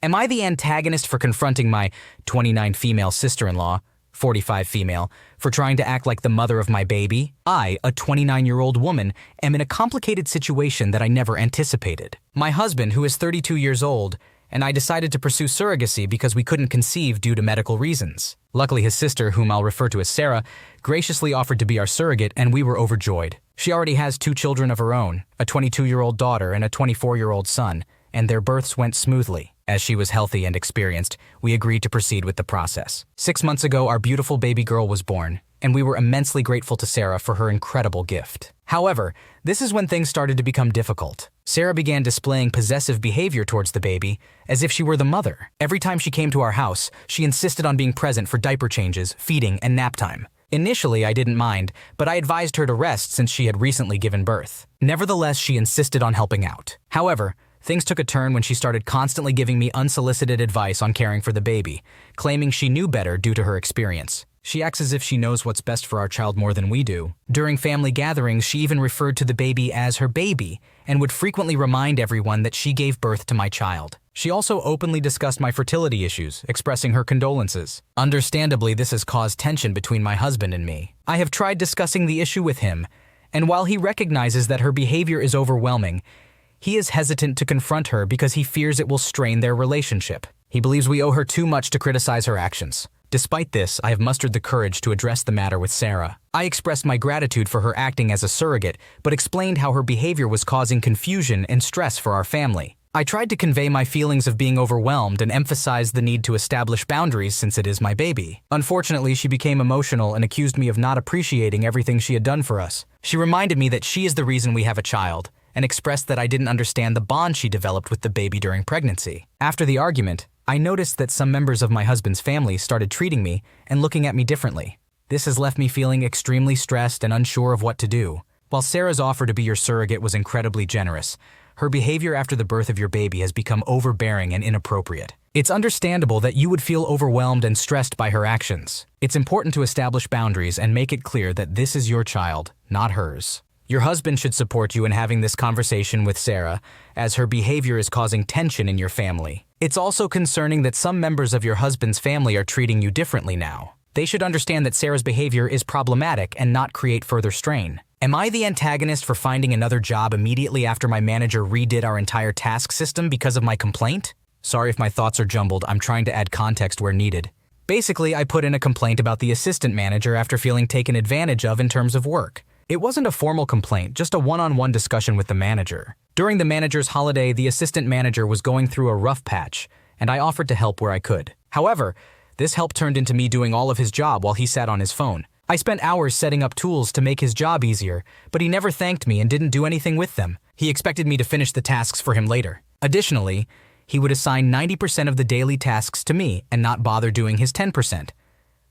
Am I the antagonist for confronting my 29 female sister-in-law, 45 female, for trying to act like the mother of my baby? I, a 29-year-old woman, am in a complicated situation that I never anticipated. My husband, who is 32 years old, and I decided to pursue surrogacy because we couldn't conceive due to medical reasons. Luckily, his sister, whom I'll refer to as Sarah, graciously offered to be our surrogate, and we were overjoyed. She already has 2 children of her own, a 22-year-old daughter and a 24-year-old son, and their births went smoothly. As she was healthy and experienced, we agreed to proceed with the process. 6 months ago, our beautiful baby girl was born, and we were immensely grateful to Sarah for her incredible gift. However, this is when things started to become difficult. Sarah began displaying possessive behavior towards the baby, as if she were the mother. Every time she came to our house, she insisted on being present for diaper changes, feeding, and nap time. Initially, I didn't mind, but I advised her to rest since she had recently given birth. Nevertheless, she insisted on helping out. However, things took a turn when she started constantly giving me unsolicited advice on caring for the baby, claiming she knew better due to her experience. She acts as if she knows what's best for our child more than we do. During family gatherings, she even referred to the baby as her baby and would frequently remind everyone that she gave birth to my child. She also openly discussed my fertility issues, expressing her condolences. Understandably, this has caused tension between my husband and me. I have tried discussing the issue with him, and while he recognizes that her behavior is overwhelming, he is hesitant to confront her because he fears it will strain their relationship. He believes we owe her too much to criticize her actions. Despite this, I have mustered the courage to address the matter with Sarah. I expressed my gratitude for her acting as a surrogate, but explained how her behavior was causing confusion and stress for our family. I tried to convey my feelings of being overwhelmed and emphasized the need to establish boundaries since it is my baby. Unfortunately, she became emotional and accused me of not appreciating everything she had done for us. She reminded me that she is the reason we have a child, and expressed that I didn't understand the bond she developed with the baby during pregnancy. After the argument, I noticed that some members of my husband's family started treating me and looking at me differently. This has left me feeling extremely stressed and unsure of what to do. While Sarah's offer to be your surrogate was incredibly generous, her behavior after the birth of your baby has become overbearing and inappropriate. It's understandable that you would feel overwhelmed and stressed by her actions. It's important to establish boundaries and make it clear that this is your child, not hers. Your husband should support you in having this conversation with Sarah, as her behavior is causing tension in your family. It's also concerning that some members of your husband's family are treating you differently now. They should understand that Sarah's behavior is problematic and not create further strain. Am I the antagonist for finding another job immediately after my manager redid our entire task system because of my complaint? Sorry if my thoughts are jumbled, I'm trying to add context where needed. Basically, I put in a complaint about the assistant manager after feeling taken advantage of in terms of work. It wasn't a formal complaint, just a one-on-one discussion with the manager. During the manager's holiday, the assistant manager was going through a rough patch, and I offered to help where I could. However, this help turned into me doing all of his job while he sat on his phone. I spent hours setting up tools to make his job easier, but he never thanked me and didn't do anything with them. He expected me to finish the tasks for him later. Additionally, he would assign 90% of the daily tasks to me and not bother doing his 10%.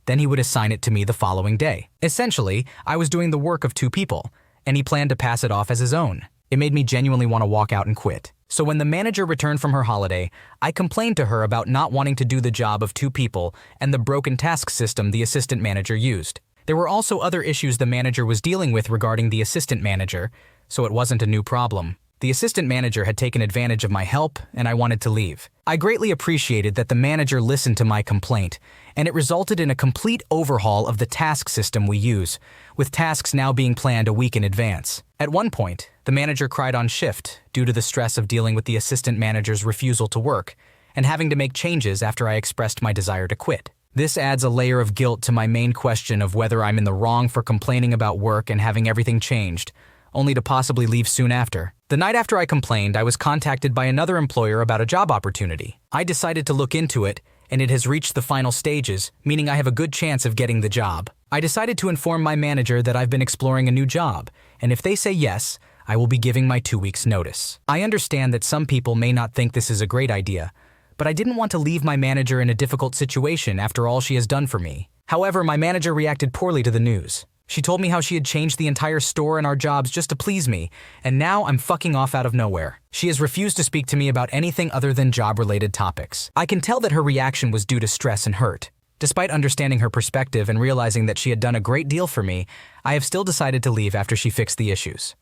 Then he would assign it to me the following day. Essentially, I was doing the work of 2 people, and he planned to pass it off as his own. It made me genuinely want to walk out and quit. So when the manager returned from her holiday, I complained to her about not wanting to do the job of 2 people and the broken task system the assistant manager used. There were also other issues the manager was dealing with regarding the assistant manager, so it wasn't a new problem. The assistant manager had taken advantage of my help, and I wanted to leave. I greatly appreciated that the manager listened to my complaint, and it resulted in a complete overhaul of the task system we use, with tasks now being planned a week in advance. At one point, the manager cried on shift due to the stress of dealing with the assistant manager's refusal to work and having to make changes after I expressed my desire to quit. This adds a layer of guilt to my main question of whether I'm in the wrong for complaining about work and having everything changed, only to possibly leave soon after. The night after I complained, I was contacted by another employer about a job opportunity. I decided to look into it, and it has reached the final stages, meaning I have a good chance of getting the job. I decided to inform my manager that I've been exploring a new job, and if they say yes, I will be giving my 2 weeks' notice. I understand that some people may not think this is a great idea, but I didn't want to leave my manager in a difficult situation after all she has done for me. However, my manager reacted poorly to the news. She told me how she had changed the entire store and our jobs just to please me, and now I'm fucking off out of nowhere. She has refused to speak to me about anything other than job-related topics. I can tell that her reaction was due to stress and hurt. Despite understanding her perspective and realizing that she had done a great deal for me, I have still decided to leave after she fixed the issues.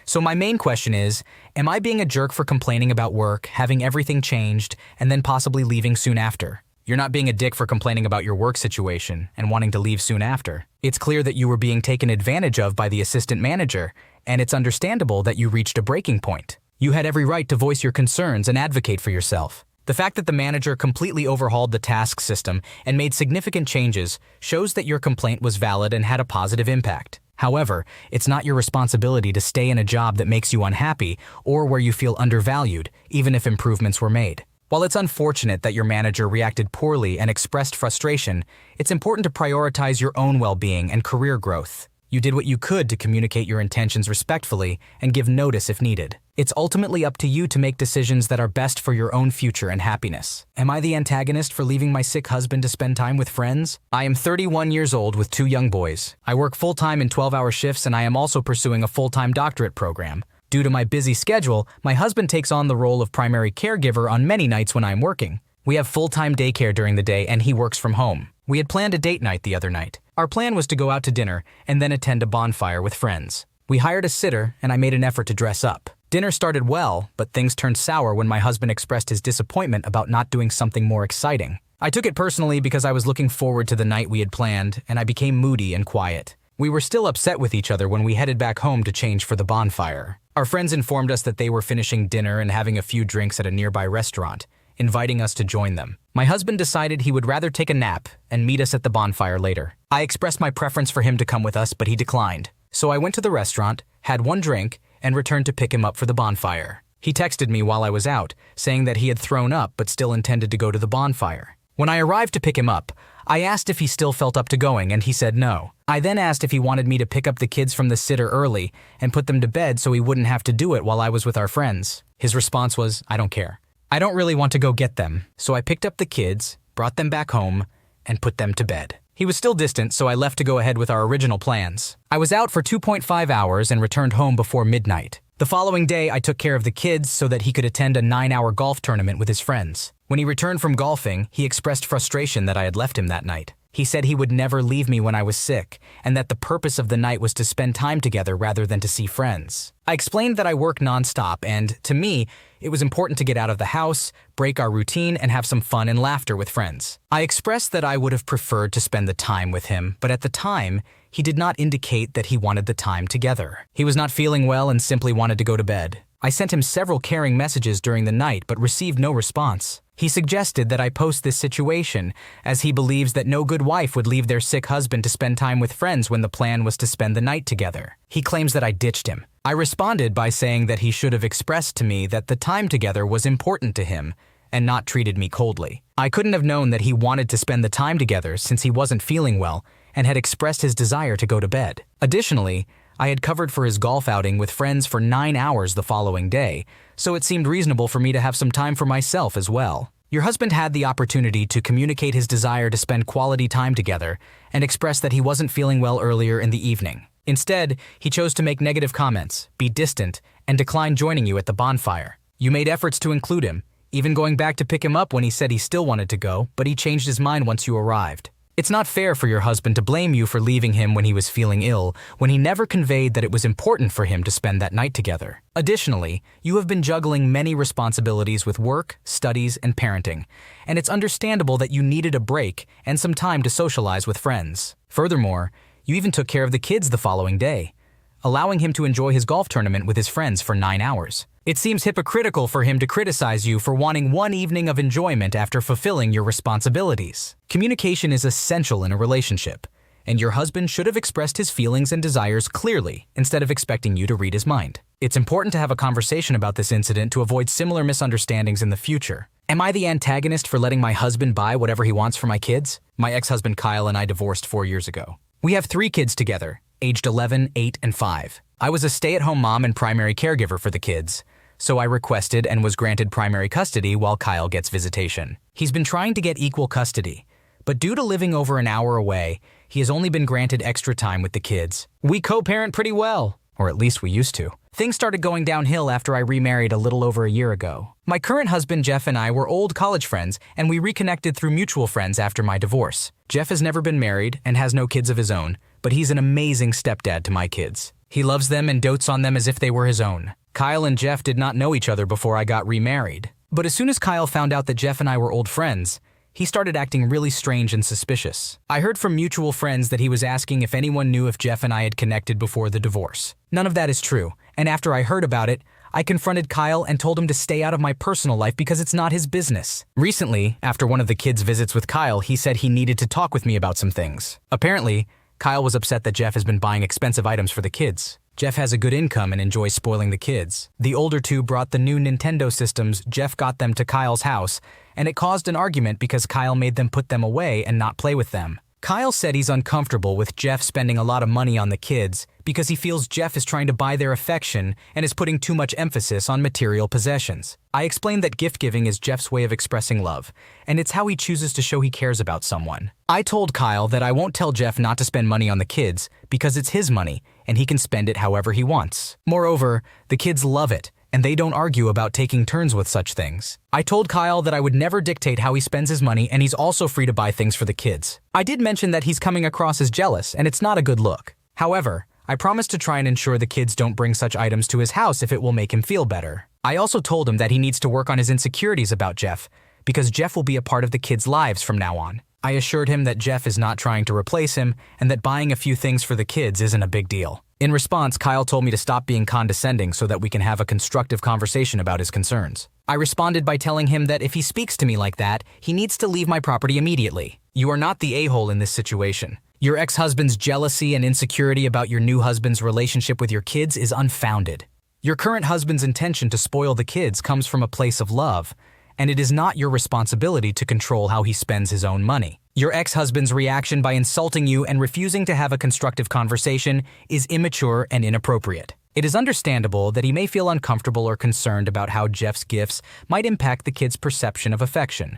So my main question is, am I being a jerk for complaining about work, having everything changed, and then possibly leaving soon after? You're not being a dick for complaining about your work situation and wanting to leave soon after. It's clear that you were being taken advantage of by the assistant manager, and it's understandable that you reached a breaking point. You had every right to voice your concerns and advocate for yourself. The fact that the manager completely overhauled the task system and made significant changes shows that your complaint was valid and had a positive impact. However, it's not your responsibility to stay in a job that makes you unhappy or where you feel undervalued, even if improvements were made. While it's unfortunate that your manager reacted poorly and expressed frustration, it's important to prioritize your own well-being and career growth. You did what you could to communicate your intentions respectfully and give notice if needed. It's ultimately up to you to make decisions that are best for your own future and happiness. Am I the antagonist for leaving my sick husband to spend time with friends? I am 31 years old with 2 young boys. I work full-time in 12-hour shifts, and I am also pursuing a full-time doctorate program. Due to my busy schedule, my husband takes on the role of primary caregiver on many nights when I'm working. We have full-time daycare during the day, and he works from home. We had planned a date night the other night. Our plan was to go out to dinner and then attend a bonfire with friends. We hired a sitter, and I made an effort to dress up. Dinner started well, but things turned sour when my husband expressed his disappointment about not doing something more exciting. I took it personally because I was looking forward to the night we had planned, and I became moody and quiet. We were still upset with each other when we headed back home to change for the bonfire. Our friends informed us that they were finishing dinner and having a few drinks at a nearby restaurant, inviting us to join them. My husband decided he would rather take a nap and meet us at the bonfire later. I expressed my preference for him to come with us, but he declined. So I went to the restaurant, had one drink, and returned to pick him up for the bonfire. He texted me while I was out, saying that he had thrown up but still intended to go to the bonfire. When I arrived to pick him up, I asked if he still felt up to going, and he said no. I then asked if he wanted me to pick up the kids from the sitter early and put them to bed so he wouldn't have to do it while I was with our friends. His response was, "I don't care. I don't really want to go get them." So I picked up the kids, brought them back home, and put them to bed. He was still distant, so I left to go ahead with our original plans. I was out for 2.5 hours and returned home before midnight. The following day, I took care of the kids so that he could attend a 9-hour golf tournament with his friends. When he returned from golfing, he expressed frustration that I had left him that night. He said he would never leave me when I was sick, and that the purpose of the night was to spend time together rather than to see friends. I explained that I work nonstop, and, to me, it was important to get out of the house, break our routine, and have some fun and laughter with friends. I expressed that I would have preferred to spend the time with him, but at the time, he did not indicate that he wanted the time together. He was not feeling well and simply wanted to go to bed. I sent him several caring messages during the night but received no response. He suggested that I post this situation, as he believes that no good wife would leave their sick husband to spend time with friends when the plan was to spend the night together. He claims that I ditched him. I responded by saying that he should have expressed to me that the time together was important to him and not treated me coldly. I couldn't have known that he wanted to spend the time together since he wasn't feeling well and had expressed his desire to go to bed. Additionally, I had covered for his golf outing with friends for 9 hours the following day, so it seemed reasonable for me to have some time for myself as well. Your husband had the opportunity to communicate his desire to spend quality time together and express that he wasn't feeling well earlier in the evening. Instead, he chose to make negative comments, be distant, and decline joining you at the bonfire. You made efforts to include him, even going back to pick him up when he said he still wanted to go, but he changed his mind once you arrived. It's not fair for your husband to blame you for leaving him when he was feeling ill, when he never conveyed that it was important for him to spend that night together. Additionally, you have been juggling many responsibilities with work, studies, and parenting, and it's understandable that you needed a break and some time to socialize with friends. Furthermore, you even took care of the kids the following day, allowing him to enjoy his golf tournament with his friends for 9 hours. It seems hypocritical for him to criticize you for wanting one evening of enjoyment after fulfilling your responsibilities. Communication is essential in a relationship, and your husband should have expressed his feelings and desires clearly instead of expecting you to read his mind. It's important to have a conversation about this incident to avoid similar misunderstandings in the future. Am I the antagonist for letting my husband buy whatever he wants for my kids? My ex-husband Kyle and I divorced 4 years ago. We have 3 kids together, aged 11, 8, and 5. I was a stay-at-home mom and primary caregiver for the kids, so I requested and was granted primary custody while Kyle gets visitation. He's been trying to get equal custody, but due to living over an hour away, he has only been granted extra time with the kids. We co-parent pretty well, or at least we used to. Things started going downhill after I remarried a little over a year ago. My current husband Jeff and I were old college friends, and we reconnected through mutual friends after my divorce. Jeff has never been married and has no kids of his own, but he's an amazing stepdad to my kids. He loves them and dotes on them as if they were his own. Kyle and Jeff did not know each other before I got remarried. But as soon as Kyle found out that Jeff and I were old friends, he started acting really strange and suspicious. I heard from mutual friends that he was asking if anyone knew if Jeff and I had connected before the divorce. None of that is true, and after I heard about it, I confronted Kyle and told him to stay out of my personal life because it's not his business. Recently, after one of the kids' visits with Kyle, he said he needed to talk with me about some things. Apparently, Kyle was upset that Jeff has been buying expensive items for the kids. Jeff has a good income and enjoys spoiling the kids. The older two brought the new Nintendo systems. Jeff got them to Kyle's house, and it caused an argument because Kyle made them put them away and not play with them. Kyle said he's uncomfortable with Jeff spending a lot of money on the kids because he feels Jeff is trying to buy their affection and is putting too much emphasis on material possessions. I explained that gift-giving is Jeff's way of expressing love, and it's how he chooses to show he cares about someone. I told Kyle that I won't tell Jeff not to spend money on the kids because it's his money and he can spend it however he wants. Moreover, the kids love it, and they don't argue about taking turns with such things. I told Kyle that I would never dictate how he spends his money, and he's also free to buy things for the kids. I did mention that he's coming across as jealous, and it's not a good look. However, I promised to try and ensure the kids don't bring such items to his house if it will make him feel better. I also told him that he needs to work on his insecurities about Jeff, because Jeff will be a part of the kids' lives from now on. I assured him that Jeff is not trying to replace him, and that buying a few things for the kids isn't a big deal. In response, Kyle told me to stop being condescending so that we can have a constructive conversation about his concerns. I responded by telling him that if he speaks to me like that, he needs to leave my property immediately. You are not the a-hole in this situation. Your ex-husband's jealousy and insecurity about your new husband's relationship with your kids is unfounded. Your current husband's intention to spoil the kids comes from a place of love, and it is not your responsibility to control how he spends his own money. Your ex-husband's reaction by insulting you and refusing to have a constructive conversation is immature and inappropriate. It is understandable that he may feel uncomfortable or concerned about how Jeff's gifts might impact the kid's perception of affection,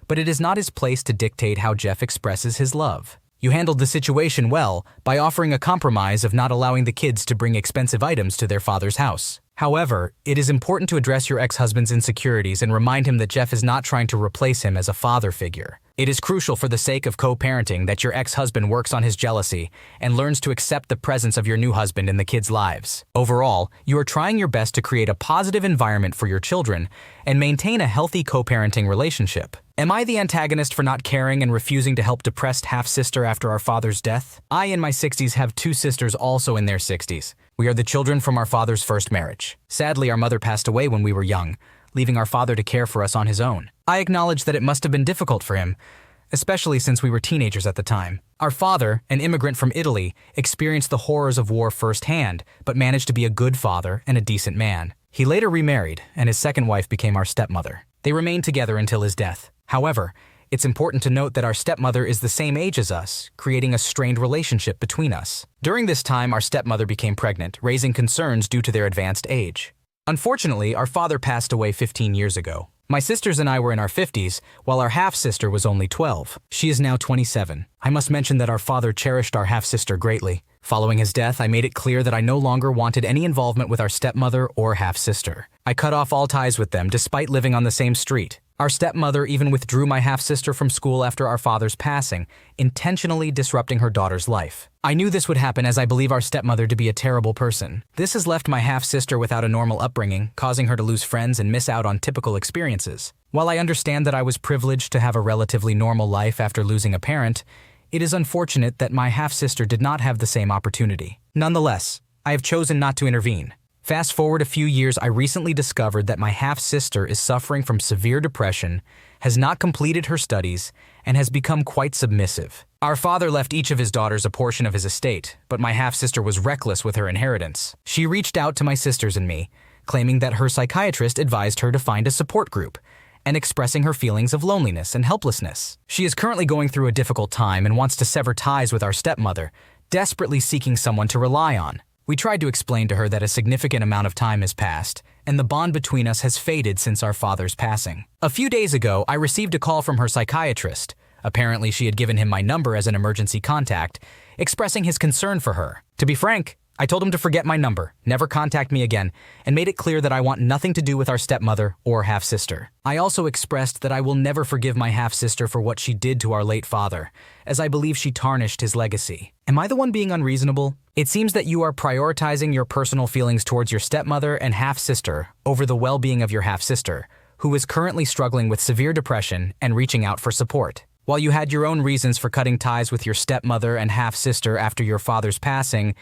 but it is not his place to dictate how Jeff expresses his love. You handled the situation well by offering a compromise of not allowing the kids to bring expensive items to their father's house. However, it is important to address your ex-husband's insecurities and remind him that Jeff is not trying to replace him as a father figure. It is crucial for the sake of co-parenting that your ex-husband works on his jealousy and learns to accept the presence of your new husband in the kids' lives. Overall, you are trying your best to create a positive environment for your children and maintain a healthy co-parenting relationship. Am I the antagonist for not caring and refusing to help depressed half-sister after our father's death? I, in my 60s, have two sisters also in their 60s. We are the children from our father's first marriage. Sadly, our mother passed away when we were young, leaving our father to care for us on his own. I acknowledge that it must have been difficult for him, especially since we were teenagers at the time. Our father, an immigrant from Italy, experienced the horrors of war firsthand, but managed to be a good father and a decent man. He later remarried, and his second wife became our stepmother. They remained together until his death. However, it's important to note that our stepmother is the same age as us, creating a strained relationship between us. During this time, our stepmother became pregnant, raising concerns due to their advanced age. Unfortunately, our father passed away 15 years ago. My sisters and I were in our 50s, while our half-sister was only 12. She is now 27. I must mention that our father cherished our half-sister greatly. Following his death, I made it clear that I no longer wanted any involvement with our stepmother or half-sister. I cut off all ties with them despite living on the same street. Our stepmother even withdrew my half-sister from school after our father's passing, intentionally disrupting her daughter's life. I knew this would happen as I believe our stepmother to be a terrible person. This has left my half-sister without a normal upbringing, causing her to lose friends and miss out on typical experiences. While I understand that I was privileged to have a relatively normal life after losing a parent, it is unfortunate that my half-sister did not have the same opportunity. Nonetheless, I have chosen not to intervene. Fast forward a few years, I recently discovered that my half-sister is suffering from severe depression, has not completed her studies, and has become quite submissive. Our father left each of his daughters a portion of his estate, but my half-sister was reckless with her inheritance. She reached out to my sisters and me, claiming that her psychiatrist advised her to find a support group, and expressing her feelings of loneliness and helplessness. She is currently going through a difficult time and wants to sever ties with our stepmother, desperately seeking someone to rely on. We tried to explain to her that a significant amount of time has passed, and the bond between us has faded since our father's passing. A few days ago, I received a call from her psychiatrist. Apparently, she had given him my number as an emergency contact, expressing his concern for her. To be frank, I told him to forget my number, never contact me again, and made it clear that I want nothing to do with our stepmother or half-sister. I also expressed that I will never forgive my half-sister for what she did to our late father, as I believe she tarnished his legacy. Am I the one being unreasonable? It seems that you are prioritizing your personal feelings towards your stepmother and half-sister over the well-being of your half-sister, who is currently struggling with severe depression and reaching out for support. While you had your own reasons for cutting ties with your stepmother and half-sister after your father's passing,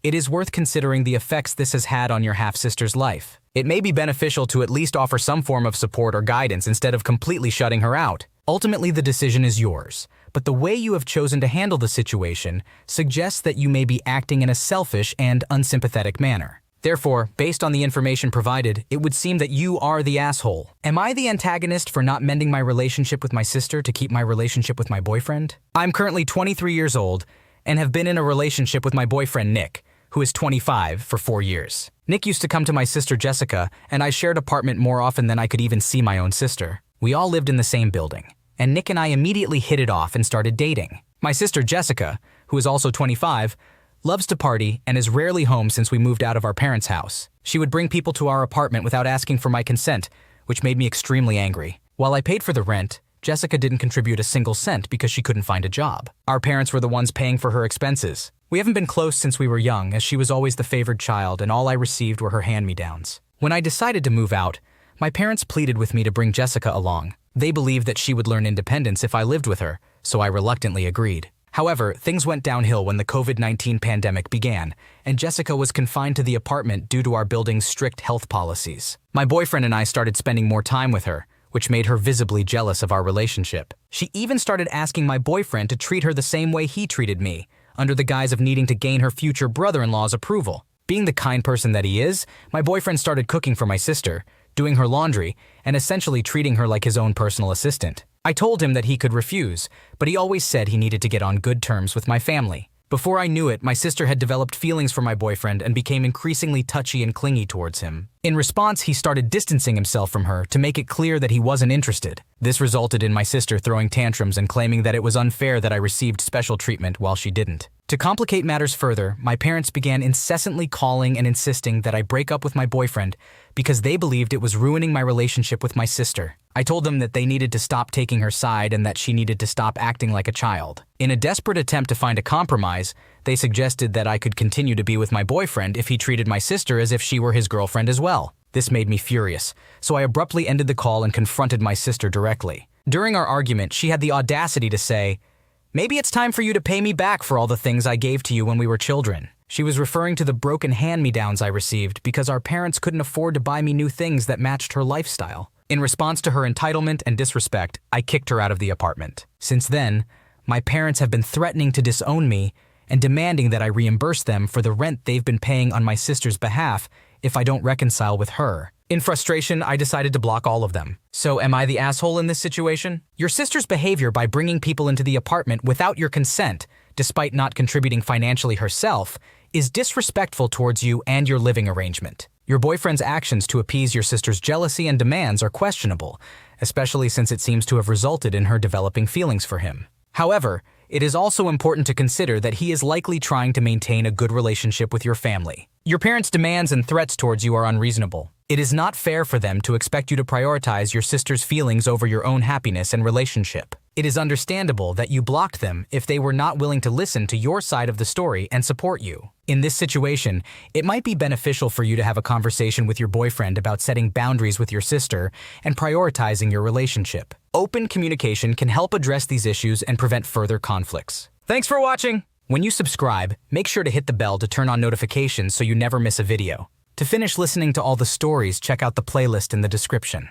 it is worth considering the effects this has had on your half-sister's life. It may be beneficial to at least offer some form of support or guidance instead of completely shutting her out. Ultimately, the decision is yours, but the way you have chosen to handle the situation suggests that you may be acting in a selfish and unsympathetic manner. Therefore, based on the information provided, it would seem that you are the asshole. Am I the antagonist for not mending my relationship with my sister to keep my relationship with my boyfriend? I'm currently 23 years old and have been in a relationship with my boyfriend Nick, who is 25, for 4 years. Nick used to come to my sister Jessica, and I shared apartment more often than I could even see my own sister. We all lived in the same building, and Nick and I immediately hit it off and started dating. My sister Jessica, who is also 25, loves to party and is rarely home since we moved out of our parents' house. She would bring people to our apartment without asking for my consent, which made me extremely angry. While I paid for the rent, Jessica didn't contribute a single cent because she couldn't find a job. Our parents were the ones paying for her expenses. We haven't been close since we were young, as she was always the favored child and all I received were her hand-me-downs. When I decided to move out, my parents pleaded with me to bring Jessica along. They believed that she would learn independence if I lived with her, so I reluctantly agreed. However, things went downhill when the COVID-19 pandemic began, and Jessica was confined to the apartment due to our building's strict health policies. My boyfriend and I started spending more time with her, which made her visibly jealous of our relationship. She even started asking my boyfriend to treat her the same way he treated me, under the guise of needing to gain her future brother-in-law's approval. Being the kind person that he is, my boyfriend started cooking for my sister, doing her laundry, and essentially treating her like his own personal assistant. I told him that he could refuse, but he always said he needed to get on good terms with my family. Before I knew it, my sister had developed feelings for my boyfriend and became increasingly touchy and clingy towards him. In response, he started distancing himself from her to make it clear that he wasn't interested. This resulted in my sister throwing tantrums and claiming that it was unfair that I received special treatment while she didn't. To complicate matters further, my parents began incessantly calling and insisting that I break up with my boyfriend because they believed it was ruining my relationship with my sister. I told them that they needed to stop taking her side and that she needed to stop acting like a child. In a desperate attempt to find a compromise, they suggested that I could continue to be with my boyfriend if he treated my sister as if she were his girlfriend as well. This made me furious, so I abruptly ended the call and confronted my sister directly. During our argument, she had the audacity to say, "Maybe it's time for you to pay me back for all the things I gave to you when we were children." She was referring to the broken hand-me-downs I received because our parents couldn't afford to buy me new things that matched her lifestyle. In response to her entitlement and disrespect, I kicked her out of the apartment. Since then, my parents have been threatening to disown me and demanding that I reimburse them for the rent they've been paying on my sister's behalf if I don't reconcile with her. In frustration, I decided to block all of them. So am I the asshole in this situation? Your sister's behavior by bringing people into the apartment without your consent, despite not contributing financially herself, is disrespectful towards you and your living arrangement. Your boyfriend's actions to appease your sister's jealousy and demands are questionable, especially since it seems to have resulted in her developing feelings for him. However, it is also important to consider that he is likely trying to maintain a good relationship with your family. Your parents' demands and threats towards you are unreasonable. It is not fair for them to expect you to prioritize your sister's feelings over your own happiness and relationship. It is understandable that you blocked them if they were not willing to listen to your side of the story and support you. In this situation, it might be beneficial for you to have a conversation with your boyfriend about setting boundaries with your sister and prioritizing your relationship. Open communication can help address these issues and prevent further conflicts. Thanks for watching! When you subscribe, make sure to hit the bell to turn on notifications so you never miss a video. To finish listening to all the stories, check out the playlist in the description.